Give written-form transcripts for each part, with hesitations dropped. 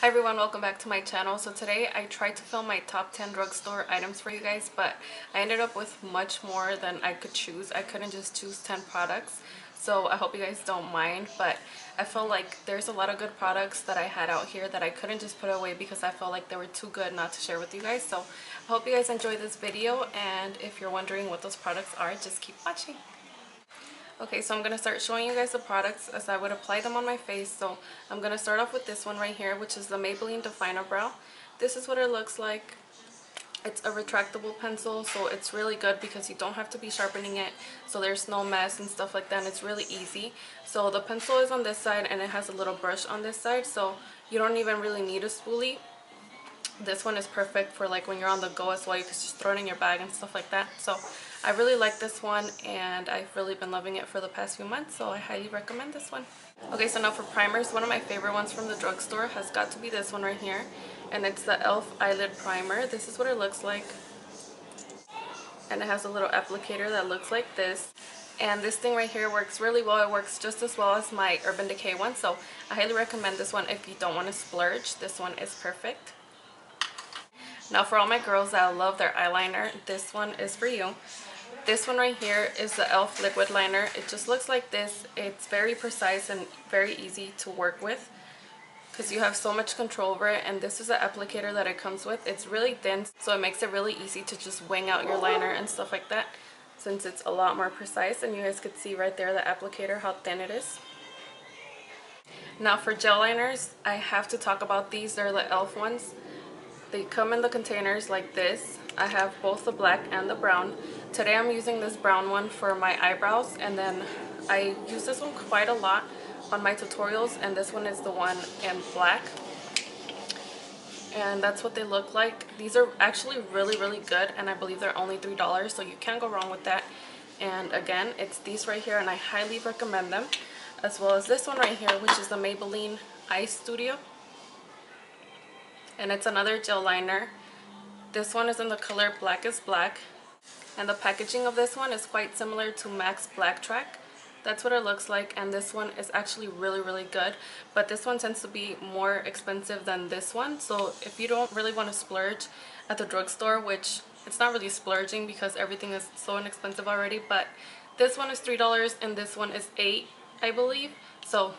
Hi everyone, welcome back to my channel. So today I tried to film my top 10 drugstore items for you guys, but I ended up with much more than I could choose. I couldn't just choose 10 products. So I hope you guys don't mind, but I felt like there's a lot of good products that I had out here that I couldn't just put away because I felt like they were too good not to share with you guys. So I hope you guys enjoy this video, and if you're wondering what those products are, just keep watching. Okay, so I'm going to start showing you guys the products as I would apply them on my face. So I'm going to start off with this one right here, which is the Maybelline Definer Brow. This is what it looks like. It's a retractable pencil, so it's really good because you don't have to be sharpening it, so there's no mess and stuff like that, and it's really easy. So the pencil is on this side and it has a little brush on this side, so you don't even really need a spoolie. This one is perfect for like when you're on the go as well. You can just throw it in your bag and stuff like that. So I really like this one and I've really been loving it for the past few months, so I highly recommend this one. Okay, so now for primers, one of my favorite ones from the drugstore has got to be this one right here, and it's the e.l.f. Eyelid Primer. This is what it looks like, and it has a little applicator that looks like this. And this thing right here works really well. It works just as well as my Urban Decay one, so I highly recommend this one if you don't want to splurge. This one is perfect. Now for all my girls that love their eyeliner, this one is for you. This one right here is the e.l.f. liquid liner. It just looks like this. It's very precise and very easy to work with because you have so much control over it, and this is the applicator that it comes with. It's really thin, so it makes it really easy to just wing out your liner and stuff like that, since it's a lot more precise. And you guys could see right there the applicator, how thin it is. Now for gel liners, I have to talk about these. They're the e.l.f. ones. They come in the containers like this. I have both the black and the brown. Today I'm using this brown one for my eyebrows, and then I use this one quite a lot on my tutorials, and this one is the one in black. And that's what they look like. These are actually really good, and I believe they're only $3, so you can't go wrong with that. And again, it's these right here, and I highly recommend them, as well as this one right here, which is the Maybelline Eye Studio. And it's another gel liner. This one is in the color Black is Black, and the packaging of this one is quite similar to MAC's Black Track. That's what it looks like, and this one is actually really good, but this one tends to be more expensive than this one. So if you don't really want to splurge at the drugstore, which it's not really splurging because everything is so inexpensive already, but this one is $3 and this one is $8, I believe. So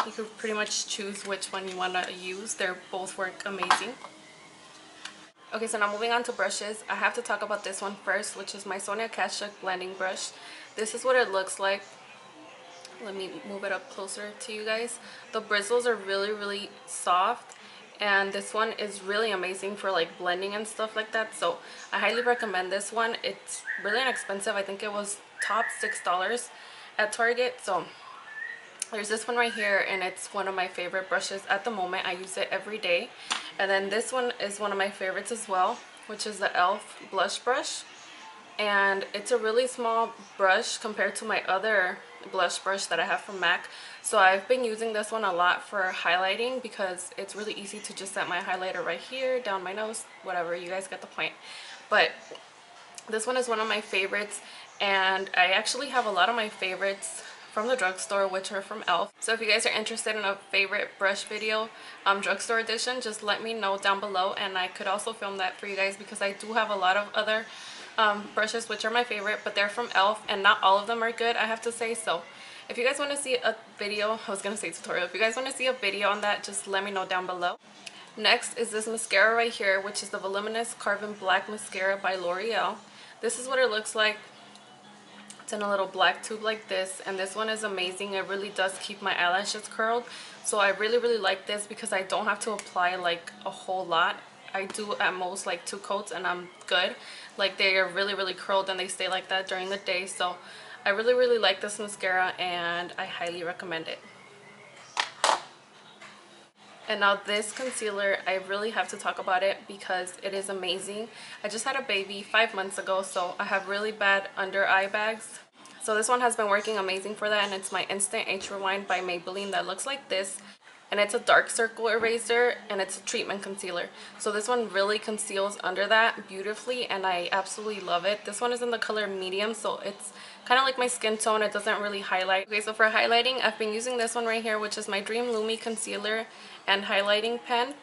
you could pretty much choose which one you want to use. They both work amazing. Okay, so now moving on to brushes, I have to talk about this one first, which is my Sonia Kashuk blending brush. This is what it looks like. Let me move it up closer to you guys. The bristles are really soft, and this one is really amazing for like blending and stuff like that. So I highly recommend this one. It's really inexpensive. I think it was top $6 at Target. So there's this one right here, and it's one of my favorite brushes at the moment. I use it every day. And then this one is one of my favorites as well, which is the e.l.f. blush brush. And it's a really small brush compared to my other blush brush that I have from MAC. So I've been using this one a lot for highlighting because it's really easy to just set my highlighter right here, down my nose, whatever. You guys get the point. But this one is one of my favorites, and I actually have a lot of my favorites from the drugstore, which are from e.l.f. So if you guys are interested in a favorite brush video, drugstore edition, just let me know down below, and I could also film that for you guys because I do have a lot of other brushes which are my favorite, but they're from e.l.f. and not all of them are good, I have to say. So if you guys want to see a video, I was gonna say tutorial, if you guys want to see a video on that, just let me know down below. Next is this mascara right here, which is the Voluminous Carbon Black Mascara by L'Oreal. This is what it looks like. It's in a little black tube like this, and this one is amazing. It really does keep my eyelashes curled, so I really like this because I don't have to apply like a whole lot. I do at most like 2 coats and I'm good. Like, they are really curled and they stay like that during the day. So I really like this mascara, and I highly recommend it. And now this concealer, I really have to talk about it because it is amazing. I just had a baby 5 months ago, so I have really bad under eye bags. So this one has been working amazing for that, and it's my Instant Age Rewind by Maybelline that looks like this. and it's a dark circle eraser, and it's a treatment concealer. So this one really conceals under that beautifully, and I absolutely love it. This one is in the color medium, so it's kind of like my skin tone. It doesn't really highlight. Okay, so for highlighting, I've been using this one right here, which is my Dream Lumi concealer and highlighting pen.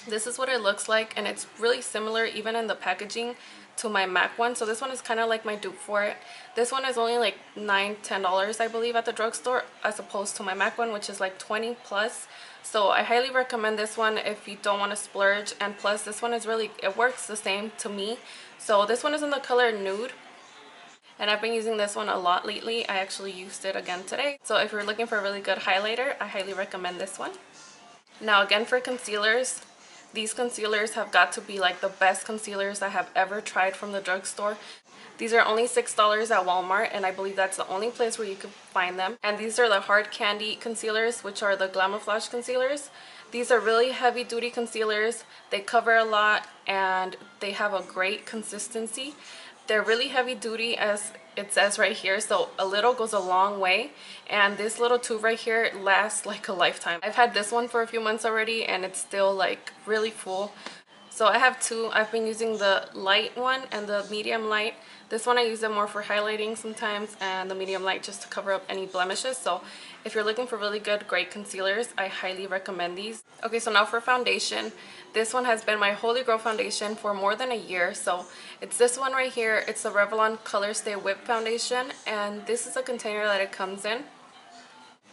This is what it looks like, and it's really similar even in the packaging to my MAC one. So this one is kind of like my dupe for it. This one is only like $9–10 I believe at the drugstore, as opposed to my MAC one, which is like 20 plus. So I highly recommend this one if you don't want to splurge, and plus this one is really, it works the same to me. So this one is in the color nude, and I've been using this one a lot lately. I actually used it again today. So if you're looking for a really good highlighter, I highly recommend this one. Now again, for concealers, these concealers have got to be like the best concealers I have ever tried from the drugstore. These are only $6 at Walmart, and I believe that's the only place where you can find them. And these are the hard candy concealers, which are the Glamouflage concealers. These are really heavy duty concealers. They cover a lot and they have a great consistency. They're really heavy duty, as it says right here, so a little goes a long way, and this little tube right here lasts like a lifetime. I've had this one for a few months already, and it's still like really full. So I have two. I've been using the light one and the medium light. This one I use it more for highlighting sometimes, and the medium light just to cover up any blemishes. So if you're looking for really good, great concealers, I highly recommend these. Okay, so now for foundation. This one has been my holy grail foundation for more than a year. So it's this one right here. It's the Revlon Color Stay Whip Foundation, and this is a container that it comes in.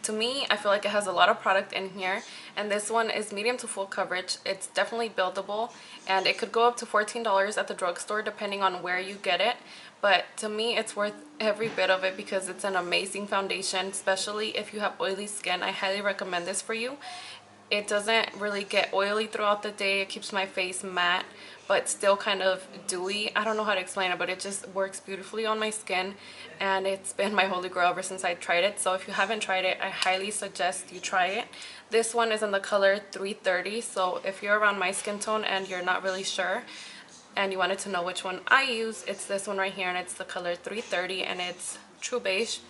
To me, I feel like it has a lot of product in here, and this one is medium to full coverage. It's definitely buildable, and it could go up to $14 at the drugstore depending on where you get it. But to me, it's worth every bit of it because it's an amazing foundation, especially if you have oily skin. I highly recommend this for you. It doesn't really get oily throughout the day. It keeps my face matte but still kind of dewy. I don't know how to explain it, but it just works beautifully on my skin, and it's been my holy grail ever since I tried it. So if you haven't tried it, I highly suggest you try it. This one is in the color 330, so if you're around my skin tone and you're not really sure and you wanted to know which one I use, it's this one right here, and it's the color 330, and it's true beige.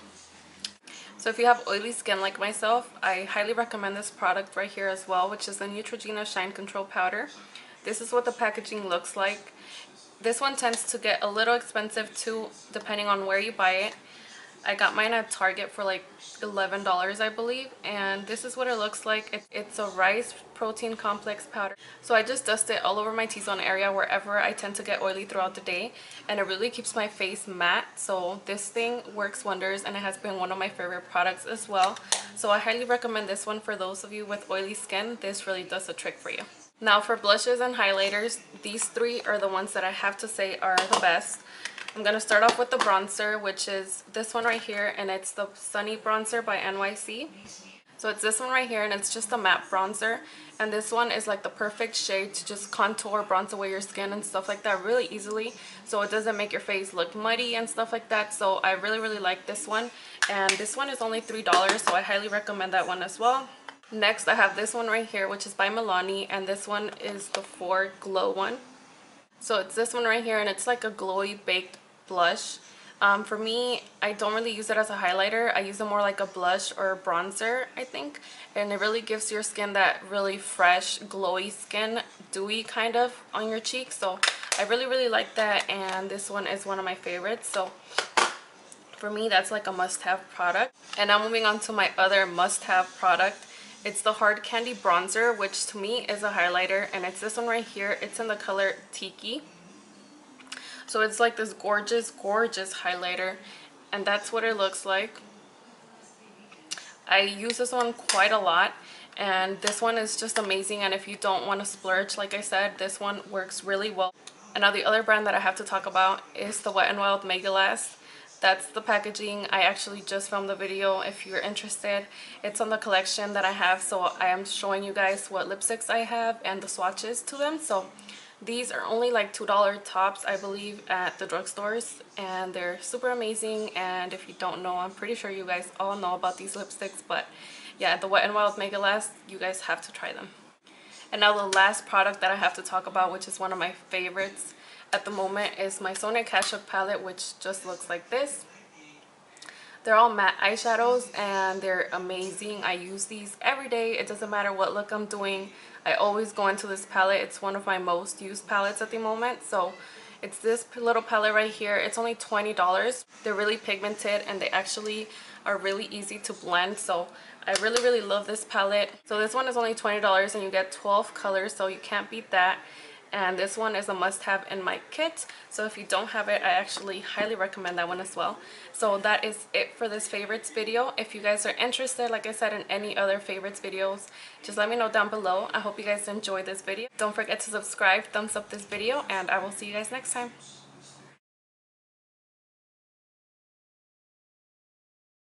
So if you have oily skin like myself, I highly recommend this product right here as well, which is the Neutrogena Shine Control Powder. This is what the packaging looks like. This one tends to get a little expensive too, depending on where you buy it. I got mine at Target for like $11 I believe, and this is what it looks like. It's a rice protein complex powder. So I just dust it all over my T-zone area wherever I tend to get oily throughout the day, and it really keeps my face matte. So this thing works wonders, and it has been one of my favorite products as well. So I highly recommend this one for those of you with oily skin. This really does a trick for you. Now for blushes and highlighters, these three are the ones that I have to say are the best. I'm going to start off with the bronzer, which is this one right here, and it's the Sunny Bronzer by NYC. So it's this one right here, and it's just a matte bronzer, and this one is like the perfect shade to just contour, bronze away your skin and stuff like that really easily, so it doesn't make your face look muddy and stuff like that. So I really like this one, and this one is only $3, so I highly recommend that one as well. Next I have this one right here, which is by Milani, and this one is the For Glow one. So it's this one right here, and it's like a glowy baked blush. For me, I don't really use it as a highlighter. I use it more like a blush or a bronzer, I think, and it really gives your skin that really fresh, glowy skin, dewy kind of on your cheeks. So I really like that, and this one is one of my favorites. So for me, that's like a must-have product. And now moving on to my other must-have product. It's the Hard Candy Bronzer, which to me is a highlighter, and it's this one right here. It's in the color Tiki. So it's like this gorgeous highlighter, and that's what it looks like. I use this one quite a lot, and this one is just amazing. And if you don't want to splurge, like I said, this one works really well. And now the other brand that I have to talk about is the Wet n Wild Mega Last. That's the packaging. I actually just filmed the video. If you're interested, it's on the collection that I have. So I am showing you guys what lipsticks I have and the swatches to them. So these are only like $2 tops, I believe, at the drugstores, and they're super amazing. And if you don't know, I'm pretty sure you guys all know about these lipsticks, but yeah, the Wet n Wild Mega Last, you guys have to try them. And now the last product that I have to talk about, which is one of my favorites at the moment, is my Sonia Kashuk palette, which just looks like this. They're all matte eyeshadows and they're amazing. I use these every day. It doesn't matter what look I'm doing. I always go into this palette. It's one of my most used palettes at the moment. So it's this little palette right here. It's only $20. They're really pigmented and they actually are really easy to blend. So I really love this palette. So this one is only $20 and you get 12 colors, so you can't beat that. And this one is a must-have in my kit, so if you don't have it, I actually highly recommend that one as well. So that is it for this favorites video. If you guys are interested, like I said, in any other favorites videos, just let me know down below. I hope you guys enjoyed this video. Don't forget to subscribe, thumbs up this video, and I will see you guys next time.